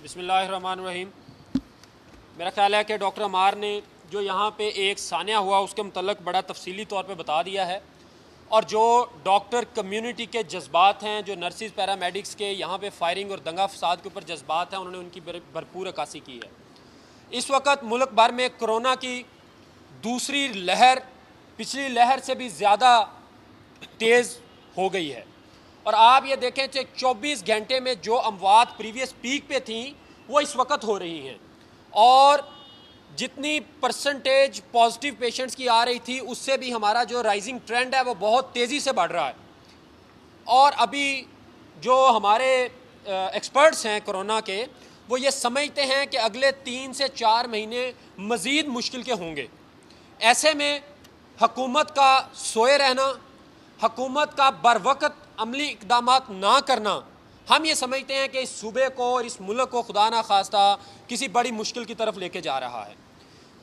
बिस्मिल्लाहिर्रहमानिर्रहीम। मेरा ख्याल है कि डॉक्टर अमार ने जो यहाँ पे एक सानिया हुआ उसके मुतल्लिक़ बड़ा तफसीली तौर पे बता दिया है, और जो डॉक्टर कम्युनिटी के जज्बात हैं, जो नर्सिस पैरामेडिक्स के यहाँ पे फायरिंग और दंगा फसाद के ऊपर जज्बात हैं, उन्होंने उनकी भरपूर अक्कासी की है। इस वक्त मुल्क भर में कोरोना की दूसरी लहर पिछली लहर से भी ज़्यादा तेज़ हो गई है, और आप ये देखें कि 24 घंटे में जो अमवात प्रीवियस पीक पे थी वो इस वक्त हो रही हैं, और जितनी परसेंटेज पॉजिटिव पेशेंट्स की आ रही थी उससे भी हमारा जो राइजिंग ट्रेंड है वो बहुत तेज़ी से बढ़ रहा है। और अभी जो हमारे एक्सपर्ट्स हैं कोरोना के, वो ये समझते हैं कि अगले 3 से 4 महीने मज़ीद मुश्किल के होंगे। ऐसे में हुकूमत का सोए रहना, हुकूमत का बरवक़्त अमली इक़दामात ना करना, हम ये समझते हैं कि इस सूबे को और इस मुल्क को खुदा ना खास्ता किसी बड़ी मुश्किल की तरफ लेके जा रहा है।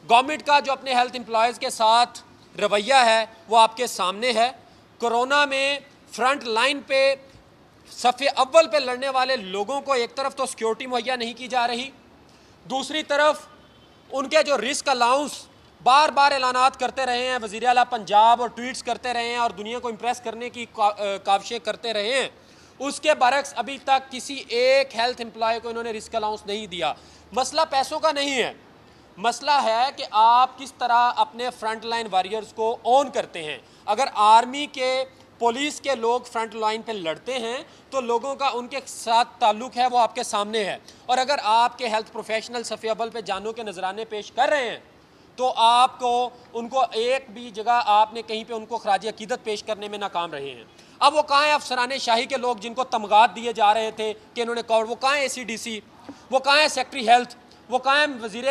गवर्नमेंट का जो अपने हेल्थ एम्प्लॉयज़ के साथ रवैया है वो आपके सामने है। कोरोना में फ्रंट लाइन पे सफ़े अव्वल पे लड़ने वाले लोगों को एक तरफ तो सिक्योरिटी मुहैया नहीं की जा रही, दूसरी तरफ उनके जो रिस्क अलाउंस बार बार ऐलानात करते रहे हैं वज़ीर आला पंजाब, और ट्वीट्स करते रहे हैं और दुनिया को इम्प्रेस करने की काविशें करते रहे हैं, उसके बरक्स अभी तक किसी एक हेल्थ एम्प्लॉय को इन्होंने रिस्क अलाउंस नहीं दिया। मसला पैसों का नहीं है, मसला है कि आप किस तरह अपने फ्रंट लाइन वॉरियर्स को ऑन करते हैं। अगर आर्मी के, पुलिस के लोग फ्रंट लाइन पे लड़ते हैं तो लोगों का उनके साथ ताल्लुक़ है वो आपके सामने है, और अगर आपके हेल्थ प्रोफेशनल सफ़े अव्वल पे जानों के नजराने पेश कर रहे हैं तो आपको उनको एक भी जगह आपने कहीं पे उनको खराज अकीदत पेश करने में नाकाम रहे हैं। अब वो कहाँ हैं अफसरान शाही के लोग जिनको तमगात दिए जा रहे थे कि इन्होंने कोविड, वो कहाँ है ACDC, वो कहाँ है सेक्रेटरी हेल्थ, वो कहाँ है वज़ीर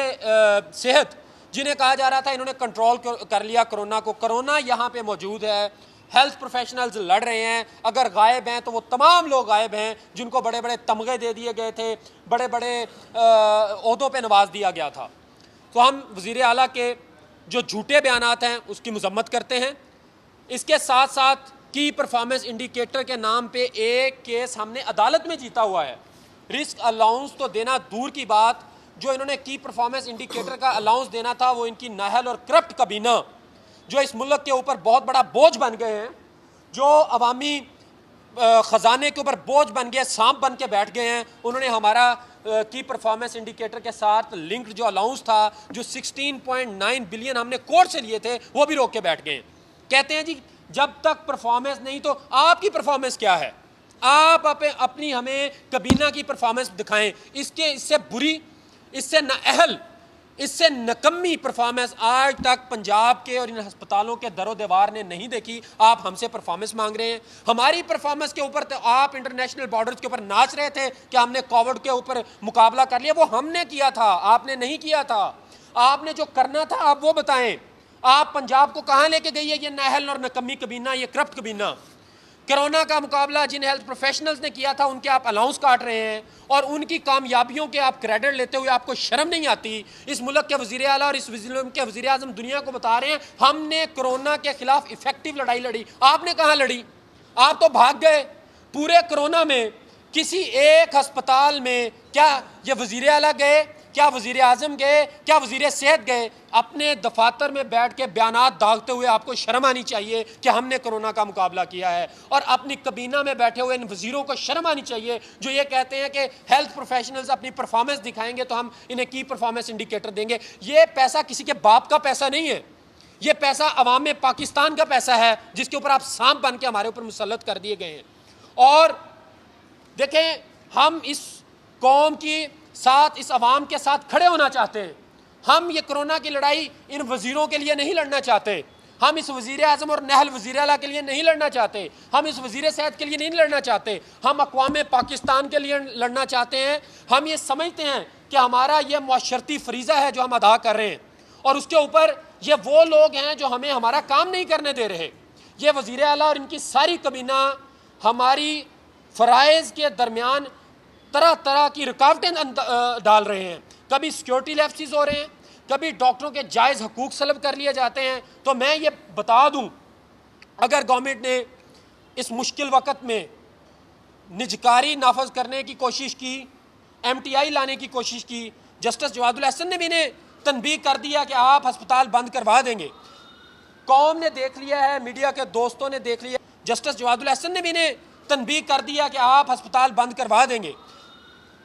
सेहत, जिन्हें कहा जा रहा था इन्होंने कंट्रोल कर लिया कोरोना को। कोरोना यहाँ पे मौजूद है, हेल्थ प्रोफेशनल्स लड़ रहे हैं। अगर गायब हैं तो वो तमाम लोग गायब हैं जिनको बड़े बड़े तमगे दे दिए गए थे, बड़े बड़े ओहदों पर नवाज दिया गया था। तो हम वज़ीर आला के जो झूठे बयानात हैं उसकी मजम्मत करते हैं। इसके साथ साथ की परफॉर्मेंस इंडिकेटर के नाम पे एक केस हमने अदालत में जीता हुआ है। रिस्क अलाउंस तो देना दूर की बात, जो इन्होंने की परफॉर्मेंस इंडिकेटर का अलाउंस देना था वो इनकी नाहल और करप्ट कबीना, जो इस मुल्क के ऊपर बहुत बड़ा बोझ बन गए हैं, जो अवामी ख़जाने के ऊपर बोझ बन गए, सांप बन के बैठ गए हैं। उन्होंने हमारा की परफॉर्मेंस इंडिकेटर के साथ लिंक्ड जो अलाउंस था, जो 16.9 बिलियन हमने कोर्ट से लिए थे, वो भी रोक के बैठ गए। कहते हैं जी जब तक परफॉर्मेंस नहीं, तो आपकी परफॉर्मेंस क्या है? आप अपनी हमें कबीना की परफॉर्मेंस दिखाएं। इससे बुरी, इससे नाअहल, इससे नकम्मी परफॉर्मेंस आज तक पंजाब के और इन अस्पतालों के दरो दीवार ने नहीं देखी। आप हमसे परफॉर्मेंस मांग रहे हैं। हमारी परफॉर्मेंस के ऊपर तो आप इंटरनेशनल बॉर्डर्स के ऊपर नाच रहे थे कि हमने कोविड के ऊपर मुकाबला कर लिया। वो हमने किया था, आपने नहीं किया था। आपने जो करना था आप वो बताएं। आप पंजाब को कहाँ लेके गई है ये नाअहल और नकम्मी कबीना, ये करप्ट कबीना? कोरोना का मुकाबला जिन हेल्थ प्रोफेशनल्स ने किया था उनके आप अलाउंस काट रहे हैं, और उनकी कामयाबियों के आप क्रेडिट लेते हुए आपको शर्म नहीं आती? इस मुल्क के वज़ीर आला और इस मुल्क के वज़ीर आज़म दुनिया को बता रहे हैं हमने कोरोना के खिलाफ इफेक्टिव लड़ाई लड़ी। आपने कहाँ लड़ी? आप तो भाग गए। पूरे कोरोना में किसी एक अस्पताल में क्या ये वज़ीर आला गए, क्या वज़ीर आज़म गए, क्या वज़ीर सेहत गए? अपने दफातर में बैठ के बयानात दागते हुए आपको शर्म आनी चाहिए कि हमने कोरोना का मुकाबला किया है, और अपनी कबीना में बैठे हुए इन वज़ीरों को शर्म आनी चाहिए जो ये कहते हैं कि हेल्थ प्रोफेशनल्स अपनी परफॉर्मेंस दिखाएंगे तो हम इन्हें की परफॉर्मेंस इंडिकेटर देंगे। ये पैसा किसी के बाप का पैसा नहीं है, ये पैसा अवाम में पाकिस्तान का पैसा है जिसके ऊपर आप सांप बन के हमारे ऊपर मुसल्लत कर दिए गए हैं। और देखें, हम इस कौम की साथ, इस अवाम के साथ खड़े होना चाहते हैं। हम ये कोरोना की लड़ाई इन वज़ीरों के लिए नहीं लड़ना चाहते, हम इस वज़ीर आज़म और नाअहल वज़ीर आला के लिए नहीं लड़ना चाहते, हम इस वज़ीर सेहत के लिए नहीं लड़ना चाहते, हम अक़वाम पाकिस्तान के लिए लड़ना चाहते हैं। हम ये समझते हैं कि हमारा ये मुअश्शरती फ़रीज़ा है जो हम अदा कर रहे हैं, और उसके ऊपर ये वो लोग हैं जो हमें हमारा काम नहीं करने दे रहे। ये वज़ीर आला और इनकी सारी कबीना हमारी फ़राइज़ के दरमियान तरह तरह की रुकावटें डाल रहे हैं। कभी सिक्योरिटी लैप्सेस हो रहे हैं, कभी डॉक्टरों के जायज़ हकूक़ सलब कर लिए जाते हैं। तो मैं ये बता दूं, अगर गवर्नमेंट ने इस मुश्किल वक़्त में निजकारी नाफज करने की कोशिश की MTI लाने की कोशिश की। जस्टिस जवादुल अहसन ने भी इन्हें तनबीह कर दिया कि आप अस्पताल बंद करवा देंगे। कौम ने देख लिया है, मीडिया के दोस्तों ने देख लिया, जस्टिस जवादुल अहसन ने भी इन्हें तनबीह कर दिया कि आप अस्पताल बंद करवा देंगे।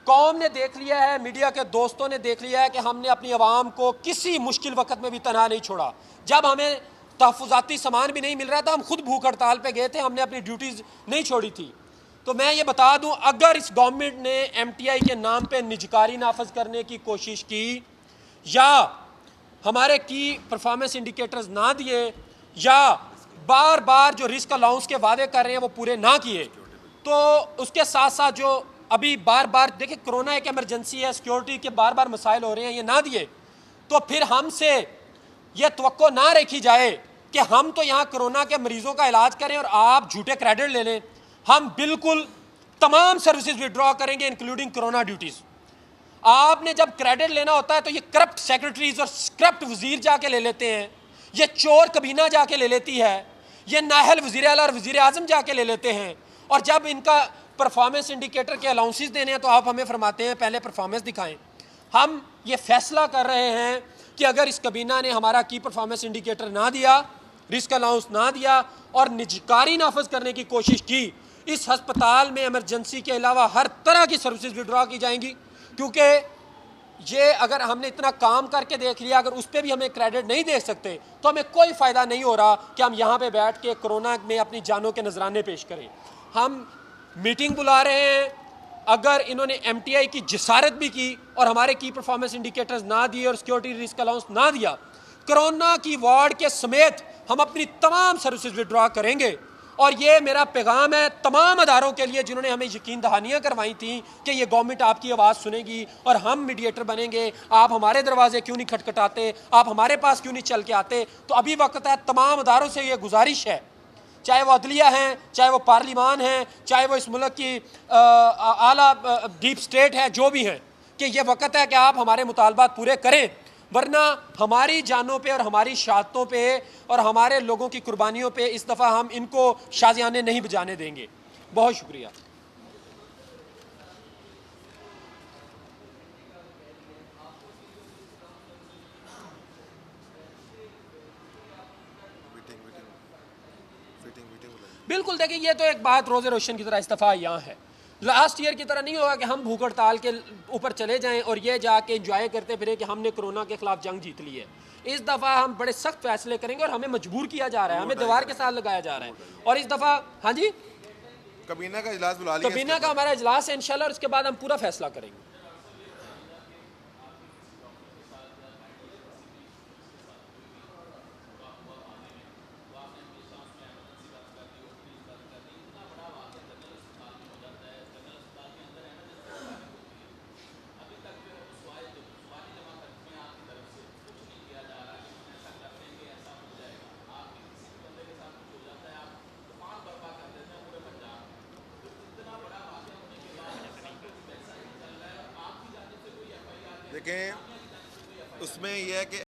कौम ने देख लिया है, मीडिया के दोस्तों ने देख लिया है कि हमने अपनी आवाम को किसी मुश्किल वक्त में भी तनहा नहीं छोड़ा। जब हमें तहफ़्फ़ुज़ाती सामान भी नहीं मिल रहा था, हम खुद भूख हड़ताल पे गए थे, हमने अपनी ड्यूटीज़ नहीं छोड़ी थी। तो मैं ये बता दूं, अगर इस गवर्नमेंट ने MTI के नाम पे निजकारी नाफज करने की कोशिश की या हमारे की परफॉर्मेंस इंडिकेटर्स ना दिए या बार बार जो रिस्क अलाउंस के वादे कर रहे हैं वो पूरे ना किए, तो उसके साथ साथ जो अभी बार बार देखिए कोरोना एक इमरजेंसी है, सिक्योरिटी के बार बार मसाइल हो रहे हैं, ये ना दिए तो फिर हमसे ये तवक्को ना रखी जाए कि हम तो यहाँ कोरोना के मरीजों का इलाज करें और आप झूठे क्रेडिट ले लें। हम बिल्कुल तमाम सर्विसेज विड्रॉ करेंगे इंक्लूडिंग कोरोना ड्यूटीज़। आपने जब क्रेडिट लेना होता है तो ये करप्ट सेक्रेटरीज और करप्ट वजीर जाके ले लेते हैं, ये चोर कबीना जाके ले लेती है, ये नाहल वजीर आला और वजीर आजम जाके ले लेते हैं। और जब इनका परफॉर्मेंस इंडिकेटर के अलाउंसेस देने हैं तो आप हमें फरमाते हैं पहले परफॉर्मेंस दिखाएं। हम ये फैसला कर रहे हैं कि अगर इस कबीना ने हमारा की परफॉर्मेंस इंडिकेटर ना दिया, रिस्क अलाउंस ना दिया और निजकारी नाफज करने की कोशिश की, इस हस्पताल में इमरजेंसी के अलावा हर तरह की सर्विसेज विड्रॉ की जाएंगी। क्योंकि ये अगर हमने इतना काम करके देख लिया, अगर उस पर भी हमें क्रेडिट नहीं दे सकते तो हमें कोई फ़ायदा नहीं हो रहा कि हम यहाँ पे बैठ के कोरोना में अपनी जानों के नजराने पेश करें। हम मीटिंग बुला रहे हैं, अगर इन्होंने MTI की जिसारत भी की और हमारे की परफॉर्मेंस इंडिकेटर्स ना दिए और सिक्योरिटी रिस्क अलाउंस ना दिया, कोरोना की वार्ड के समेत हम अपनी तमाम सर्विसेज विड्रॉ करेंगे। और ये मेरा पैगाम है तमाम अदारों के लिए जिन्होंने हमें यकीन दहानियाँ करवाई थी कि ये गवर्नमेंट आपकी आवाज़ सुनेगी और हम मीडिएटर बनेंगे, आप हमारे दरवाजे क्यों नहीं खटखटाते, आप हमारे पास क्यों नहीं चल के आते। तो अभी वक्त है, तमाम अदारों से ये गुजारिश है, चाहे वो अदलिया हैं, चाहे वो पार्लिमान हैं, चाहे वो इस मुल्क की आला डीप स्टेट है, जो भी हैं, कि ये वक्त है कि आप हमारे मुतालबात पूरे करें, वरना हमारी जानों पे और हमारी शहादतों पे और हमारे लोगों की कुर्बानियों पे इस दफ़ा हम इनको शाजियाने नहीं बजाने देंगे। बहुत शुक्रिया। बिल्कुल, देखिए ये तो एक बात रोज़े रोशन की तरह इस्तीफ़ा यहाँ है, लास्ट ईयर की तरह नहीं होगा कि हम भूख हड़ताल के ऊपर चले जाएं और ये जाके इंजॉय करते फिरें कि हमने कोरोना के खिलाफ जंग जीत ली है। इस दफ़ा हम बड़े सख्त फैसले करेंगे और हमें मजबूर किया जा रहा है, हमें दीवार के साथ लगाया जा रहा है। और इस दफ़ा हाँ जी, कबीना का इजलास बुला लिया, कबीना का हमारा इजलास है इंशाल्लाह, और उसके बाद हम पूरा फैसला करेंगे। देखें उसमें यह है कि